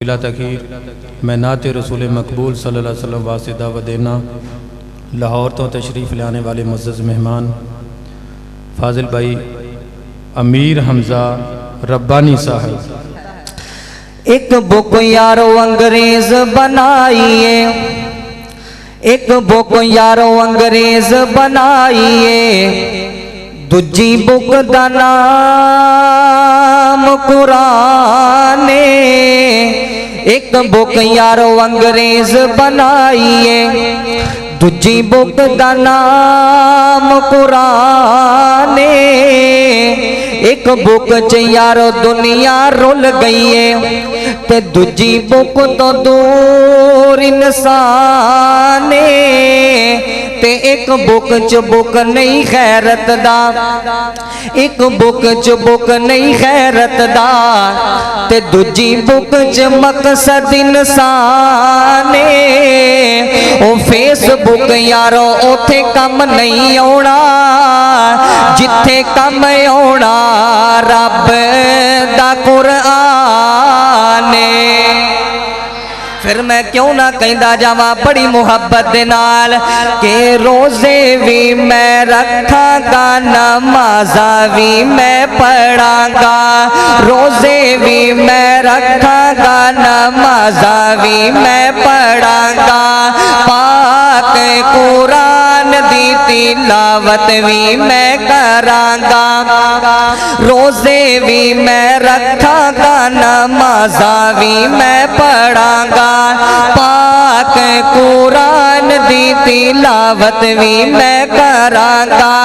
तखीर मैं नाते रसूल मकबूल सल्लल्लाहु अलैहि वसल्लम वास्ते दावत देना लाहौर तो तशरीफ़ ले आने वाले मुअज़्ज़ज़ मेहमान फाजिल भाई अमीर हमज़ा रब्बानी साहब। एक बुक यारो अंग्रेज बनाइए, एक बुक यारो अंग्रेज बनाइए, दूजी बुक दा नाम कुरान। एक बुक यारो अंग्रेज बनाइए, दूजी बुक दा नाम कुरान। एक बुक च यारो दुनिया रुल गई है, ते दूजी बुक तो दूर इंसान। ते एक बुक च बुक नहीं खैरत दा, एक बुक च बुक नहीं खैरत दा, ते दूजी बुक च मकसद इंसान। ओ फेसबुक यारो उथे कम नहीं आना, जिथे कम आना रब दा कुरान। फिर मैं क्यों ना कहता जावा बड़ी मुहब्बत दे नाल के रोजे भी मैं रखांगा, नमाज़ा भी मैं पढ़ांगा। रोजे भी मैं रखांगा, नमाज़ा भी मैं पढ़ांगा। पाक कुरान दी तिलावत भी मैं करांगा। रोजे भी मैं रखांगा, नमाज़ा भी मैं पढ़ांगा। पाक कुरान दी तिलावत भी मैं करांगा।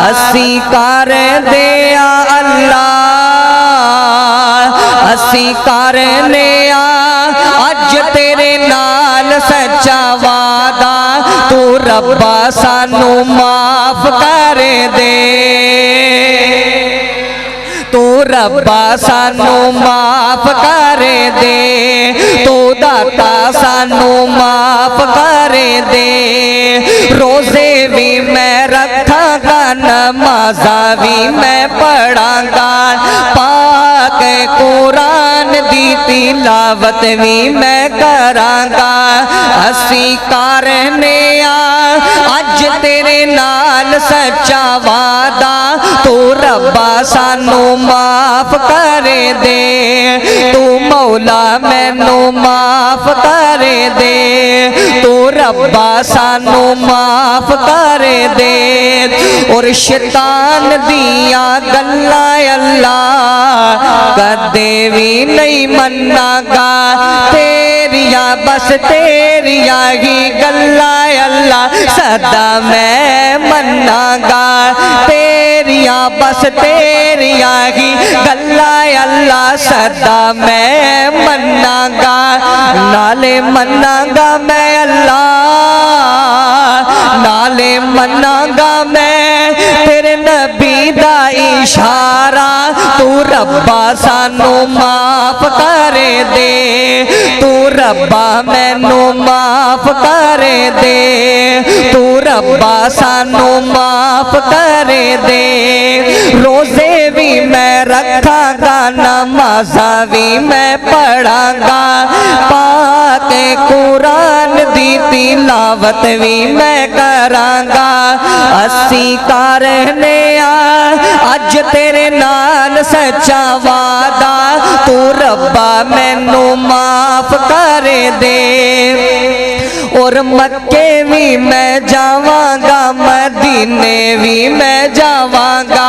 असी कर दिया अल्लाह, असी करने अज तेरे नाल सच्चा वादा, तू रब्बा सानू माफ कर दे, तू रब्बा सानू माफ कर दे, तू दाता सानू माफ कर दे। रोजे भी मैं रखांगा, नमाज़ा भी मैं पढ़ांगा। पाक कुरान दी तिलावत भी मैं करांगा। असी करने अज तेरे नाल सच्चा वादा, तू रब्बा सानू माफ कर दे, तू मौला मैनू माफ कर दे, तू रब्बा सानू माफ कर दे। और शैतान दिया गल्लां अल्लाह कदे भी नहीं मन्नागा, तेरिया बस तेरिया ही गल्लां अल्लाह सदा मैं मन्नागा। तेरिया बस तेरिया ही गल्लां अल्लाह सदा मैं मन्नागा। नाले मन्नागा मैं अल्लाह, नाले मन्नागा मैं तेरे नबी दा इशारा, तू रब्बा सानू माफ कर दे, तू रब्बा मैनू माफ कर दे, तू रब्बा सानू माफ कर दे। रोजे भी मैं रखांगा, नमाज़ा भी मैं पढ़ांगा। पाक कुरान दी तिलावत भी मैं करांगा। असी करने अज तेरे नाल सच्चा वादा, तू रब्बा मैनू माफ कर दे। और मक्के भी मैं जावांगा, मदीने भी मैं जावांगा।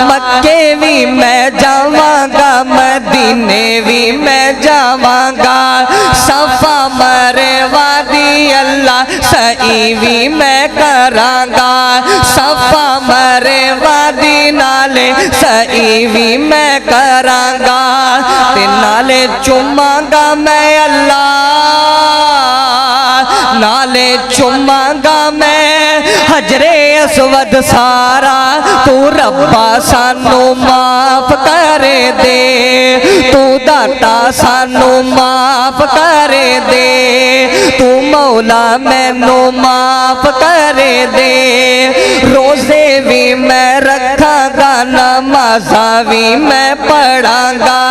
मक्के भी मैं जावांगा, मदीने भी मैं जावांगा। सफा मरवा दी अल्लाह सही भी मैं करांगा। सफा मरवा दी नाले सही भी मैं करांगा। ते नाले चुमांगा मैं अल्लाह, नाले चुमांगा मैं हजरे असवद सारा, तू रब्बा सानू माफ कर दे, तू दाता सानू माफ कर दे, तू मौला मैनू माफ कर दे। रोजे भी मैं रखांगा, नमाज़ा भी मैं पढ़ांगा,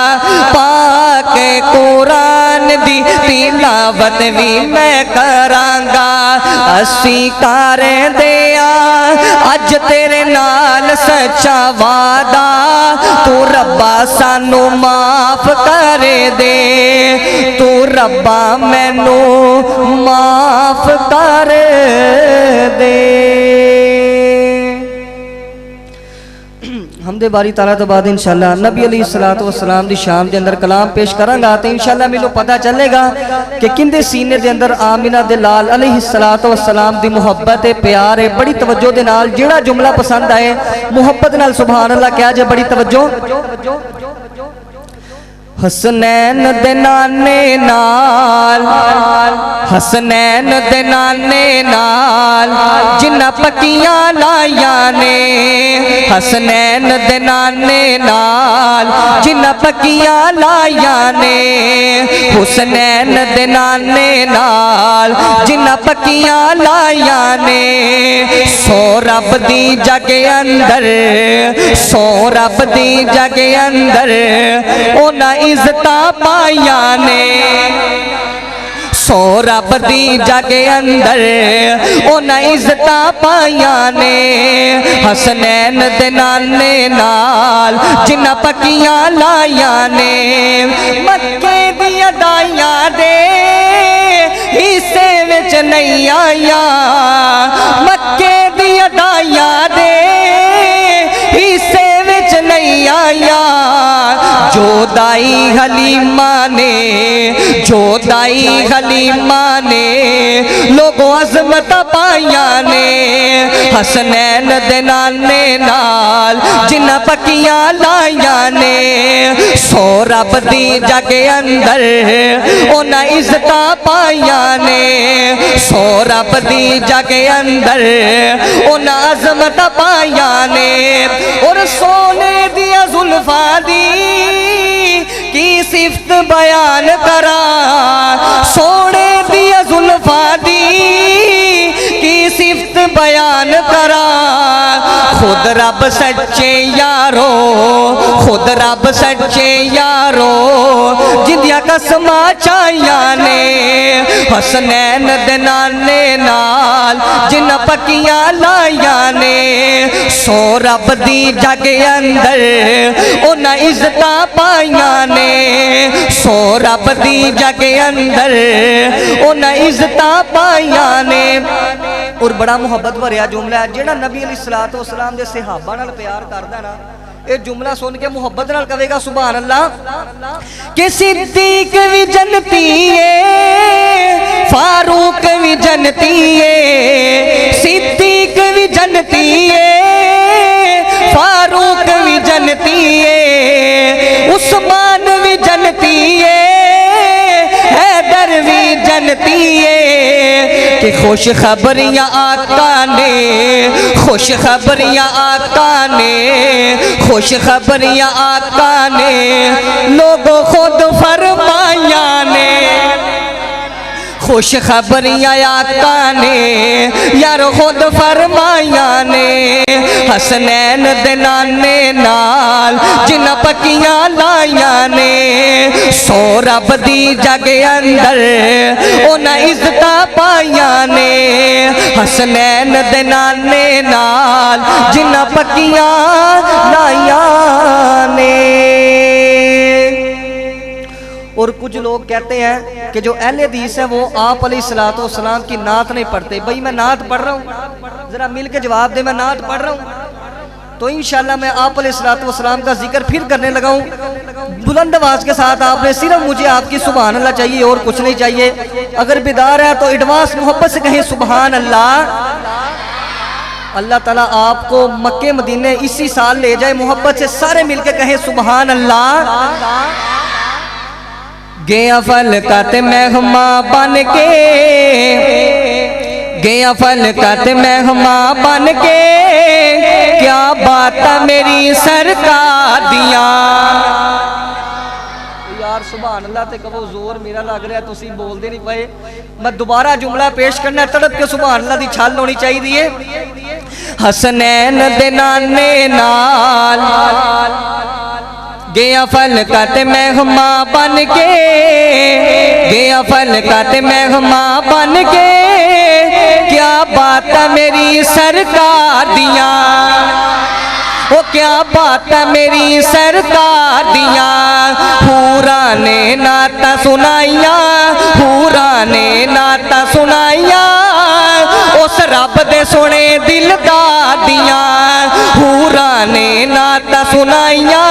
पाक कुरान दी तिलावत भी मैं करांगा। असी कर दिया अज तेरे नाल सच्चा वादा, तू रब्बा सानू माफ कर दे, तू रब्बा मैनू माफ कर दे। हमदे बारी ताला तो बाद इंशाअल्लाह नबी अलैहिस्सलातु वस्सलाम दी शाम दे अंदर कलाम पेश करांगा, तो इंशाअल्लाह मैनू पता चलेगा कि किंदे सीने दे अंदर आमिना दे लाल अलैहिस्सलातु वस्सलाम दी मुहब्बत है, प्यार है। बड़ी तवज्जो दे नाल जेड़ा जुमला पसंद आए मुहब्बत नाल सुभान अल्लाह क्या जे, बड़ी तवज्जो। हसनैन दे नाने नाल, हसनैन दे नाने नाल जिन्ना पक्कियां लाया ने, हसनैन दे नाने नाल जिन्ना पक्कियां लाया ने, हुसनैन दे नाने नाल जिन्ना पक्कियां लाया ने। सो रब दी जग अंदर, सो रब दी जग अंदर ओना इज्जता पाया ने, सो रब दी जग अंदर ओना इज्जता पाया ने। हसनैन दे नाने नाल जिन्ना पक्कियां लाया ने, मक्के दियां दाइयां दे हिस्से विच नहीं आया, मक्के दियां दाइयां दे हिस्से विच नहीं आया। जो दाई हलीमा ने, जो दाई हलीमा ने लोगों अजमत पाया ने। हसनैन दे नाने नाल जिन्ना पक्कियां लाया ने, सो रब दी जग अंदर ओना इज्जता पाया ने, सो रब दी जग अंदर ओना अजमत पाया ने। और सोने दिया जुल्फा दी की सिफ्त बयान करा, सोने दिया जुल्फा दी की सिफ्त बयान करा। खुद रब सच्चे यारो, खुद रब सच्चे यारो जिंदिया कसमा चाइया ने। हसनैन दे नाने नाल जिन्ना पक्कियां लाया ने, सो रब दी जग अंदर ओना इज्जता पाइया ने, सो रब दी जग अंदर ओना इज्जता पाइया ने। और बड़ा मुहब्बत भरिया जुमला है, जेड़ा नबी अलैहिस्सलातु वस्सलाम दे सहाबा नाल प्यार करदा ना, ये जुमला सुन के मुहब्बत नाल कहेगा सुभान अल्लाह। कि सिद्दीक भी जनती है, फारूक भी जनती है, सिद्दीक भी जनती है, फारूक भी जनती है, उस्मान भी जनती है, हैदर भी जनती है। कि खुश खबरियां आका ने, खुश खबरियां आका ने, खुश खबरियां आका ने लोगों खुद फरमाया ने। खुश खबरियां आका ने यार खुद फरमाया ने। हसनैन दे नाने नाल जिन्ना पक्कियां लाया ने, सो रब दी जग अंदर ओना इज्जता पाया ने। हसनैन दे नाने नाल जिन्ना पक्कियां लाया ने। और कुछ लोग कहते हैं कि जो अहले हदीस है वो आप अलैहिस्सलातु वस्सलाम की नात नहीं पढ़ते। भाई मैं नात पढ़ रहा हूँ, जरा मिल के जवाब दे, मैं नात पढ़ रहा हूँ तो इंशाल्लाह मैं आप अलैहिस्सलातु वस्सलाम का जिक्र फिर करने लगा हूँ बुलंद आवाज के साथ। आपने सिर्फ मुझे आपकी सुभान अल्लाह चाहिए और कुछ नहीं चाहिए। अगर बिदार है तो एडवांस मोहब्बत से कहें सुभान अल्लाह। अल्लाह ताला आपको मक्के मदीने इसी साल ले जाए, मोहब्बत से सारे मिलके कहें सुभान अल्लाह। गया फलकत मेहमा बन के, गया फलकत मेहमा बन के, क्या बात मेरी सरकार दिया। सुभान अल्लाह ते कहो जोर मेरा लग रहा तुसी बोलते नहीं पाए। मैं दोबारा जुमला पेश करना, तड़प के सुभान अल्लाह दी छल होनी चाहिए। हसनैन दे नाने नाल गया फलका ते मेहमा बन के, गया फलका ते मेहमा बन के, क्या बात है मेरी सरकार दिया, वो क्या बात है मेरी सरकार दिया। हूरा ने नाता सुनाइया, हूरा ने नाता सुनाइया, उस रब दे सोने दिलदार दिया। हूरा ने नाता सुनाइया,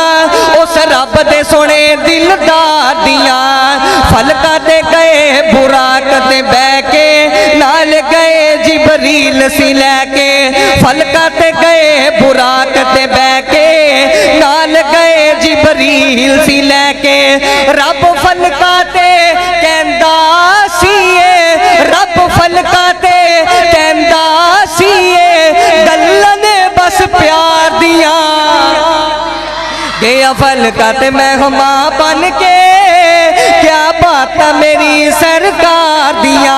उस रब दे सोने दिलदार दिया। फलका ते गए बुराक ते बह के, नाल गए जिबरील सी लैके। फलका ते गए बुराक ते बह के, नाल गए जिबरील सी लैके। रब फलका ते कहंदा सीए, रब फलका ते कहंदा सीए, गल्लां ने बस प्यार दिया। गया फलका ते मेहमा बन के, क्या बात मेरी सरकार दिया।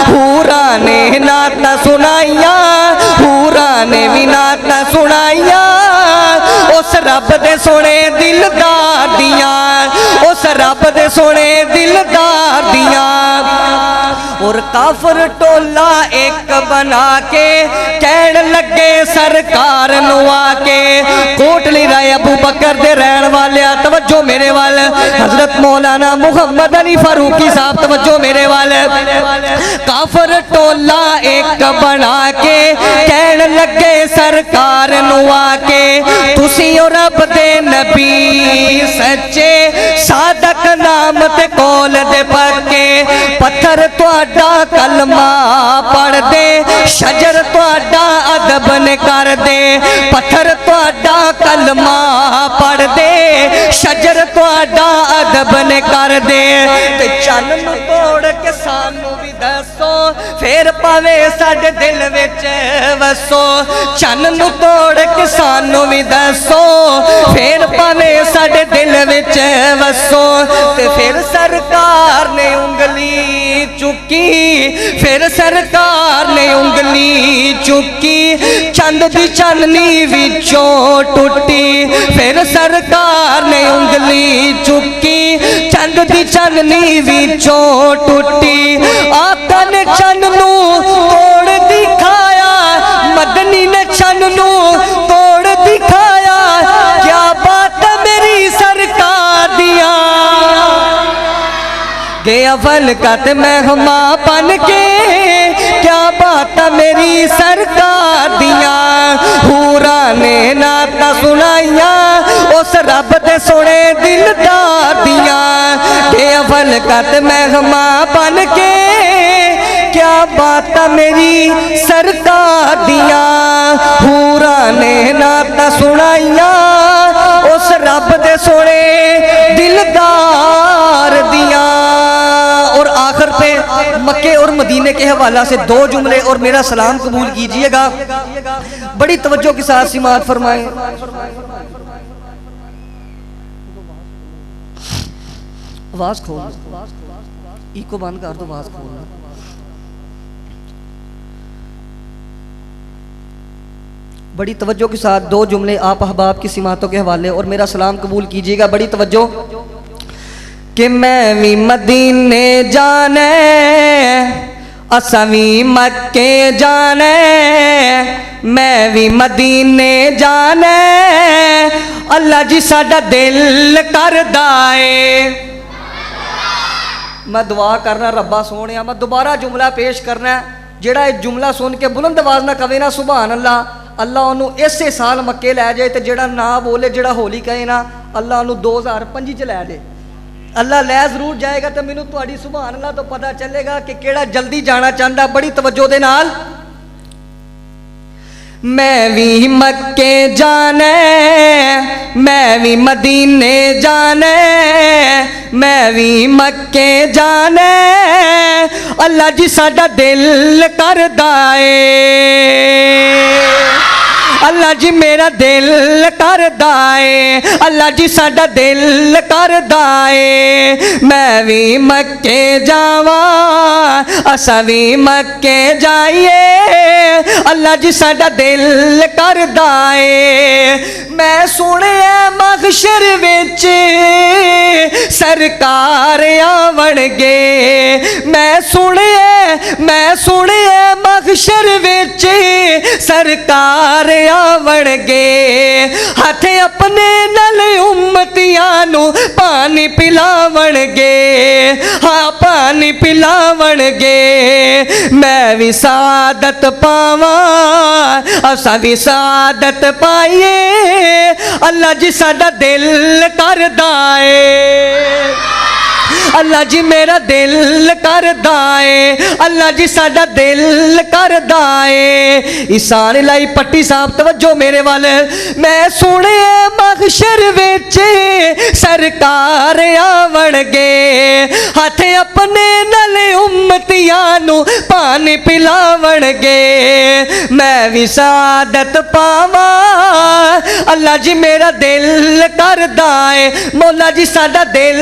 हूरा ने नाता सुनाइया, हूरा ने भी नाता सुनाइया, उस रब दे सोने दिलदार दिया, उस रब दे सोने दिलदार दिया। और काफर टोला एक बना के कहन लगे सरकार नू आके। कोटली राय अबू बकर दे रहन वाले तवज्जो मेरे वाल, हजरत मौलाना मुहम्मद अली फारूकी साहब तवज्जो मेरे वाल। काफर टोला एक बना के कहन लगे सरकार नू आके, तुसी ओ रब दे नबी सच्चे, सादक नाम ते कौल दे पक्के। पत्थर तुहाडा कलमा पढ़ दे, शजर तुहाडा अदब ने कर दे। पत्थर तुहाडा कलमा पढ़ दे, शजर तुहाडा अदब ने कर दे। ते चन्न नूं तोड़ के सानू भी दसो, फिर पावे साडे दिल विच वसो। चन्न नूं तोड़ के सानू भी दसो, फिर पावे साडे दिल विच वसो। ते फिर सरकार ने उंगली चुकी, फिर सरकार ने उंगली चुकी, चंद दी चाननी विचों टुटी। फिर सरकार ने उंगली चुकी, चंद दी चाननी विचों टुटी। आका ने चंद नू तोड़ दिखाया, मदनी ने चंद नू तोड़ दिखाया, क्या बात मेरी सरकार दिया। गया फलका ते मेहमा बन के, क्या बात मेरी सरकार दिया। हूरा ने नाता सुनाइया, उस रब दे सोने दिलदार दिया। गया फलका ते मेहमा बन के, क्या बात मेरी सरकार दिया। हूरा ने नाता सुनाइया, उस रब दे सोने दिलदार दिया। और आखिर पे मक्के और मदीने के हवाला से दो जुमले और मेरा सलाम कबूल कीजिएगा। बड़ी तवज्जो के साथ सिमात फरमाएं। आवाज खोल, इको बंद कर दो, आवाज खोल। बड़ी तवज्जो के साथ दो जुमले आप अहबाब की सिमातों के हवाले और मेरा सलाम कबूल कीजिएगा। बड़ी तवज्जो कि मैं भी मदीने जाने, असा भी मक्के जाने, मैं भी मदीने जाने, अल्लाह जी साडा दिल करदा है। मैं दुआ करना रब्बा सोने, मैं दोबारा जुमला पेश करना। जेड़ा जुमला सुन के बुलंद आवाज ना कवे ना सुभान अल्लाह, अल्लाह उन्होंने इसे साल मक्के लै जाए। तो जेड़ा ना बोले, जेड़ा होली कहे ना, अल्लाह उन्होंने 2025 च लै जाए। अल्लाह लै जरूर जाएगा। तो मैनू तुहाडी सुभान अल्लाह तो पता चलेगा कि केड़ा जल्दी जाना चाहता। बड़ी तवज्जो दे नाल। मैं भी मक्के जाने, मैं भी मदीने जाने, मैं भी मक्के जाने, अल्लाह जी साडा दिल करदा है। अल्लाह जी मेरा दिल करदा है, अल्लाह जी साडा दिल करदा है मैं भी मक्के जावा असा भी मक्के जाइए, अल्लाह जी साडा दिल करदा है। मैं सुनिया महशर विच सरकार आवणगे, मैं सुनिया महशर विच सरकार आवणगे, हाथ अपने नल उम्मतियां नू पानी पिलावणगे, हाँ पानी पिलावणगे। मैं भी सादत पावा असा भी सादत पाइए, अल्लाह जी साडा दिल करदा है, अल्लाह जी मेरा दिल करदा है, अल्लाह जी साडा दिल करदा है। ईसान लाई पट्टी साहब तवज्जो मेरे वाल, मैं सुने महशर विच सरकार आवणगे, हाथ अपने नल उम्मतियां नू पानी पिलावणगे, मैं भी सादत पावा अल्लाह जी मेरा दिल करदा है, मौला जी साडा दिल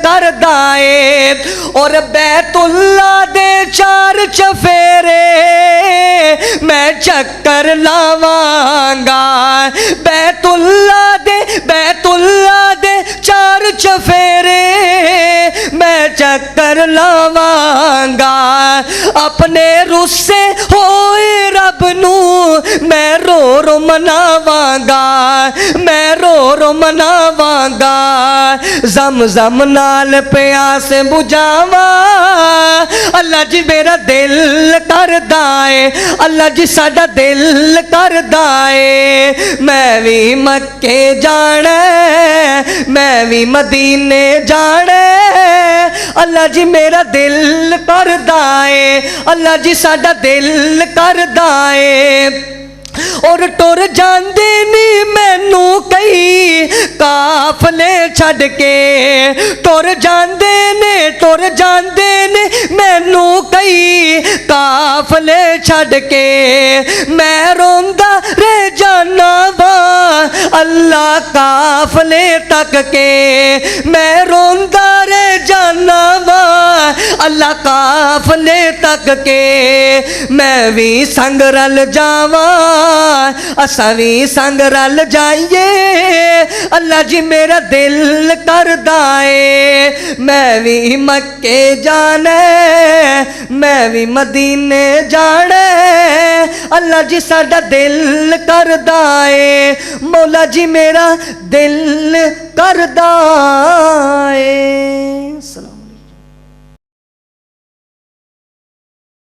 करदा है। और बैतुल्ला दे चार चफेरे मैं चक्कर लावांगा, बैतुल्ला दे चार चफेरे मैं चक्कर लावांगा, अपने रुस्से होए रब नू मैं रो रो मनावांगा, मैं रो रो मनावांगा। जम नाल प्यास बुझावा अल्लाह जी मेरा दिल करदा है, अल्लाह जी साडा दिल करदा है। मैं भी मक्के जाना मैं भी मदीने जाना, अल्लाह जी मेरा दिल करदा है, अल्लाह जी साडा दिल करदा है। और टुर जांदे नी मैनू कई काफले छड़ के, टुर जांदे ने मैनू कई काफले छड़ के, मैं रोंदा रह जाना वा अल्लाह काफले तक के, मैं रोंदा रह जाना वा अल्लाह काफले तक के। मैं भी संग रल जावा असा भी संग रल जाइए, अल्लाह जी मेरा दिल करदा है। मैं भी मक्के जाना मैं भी मदीने जाना, अल्लाह जी साडा दिल करदा है, मौला जी मेरा दिल करदा है।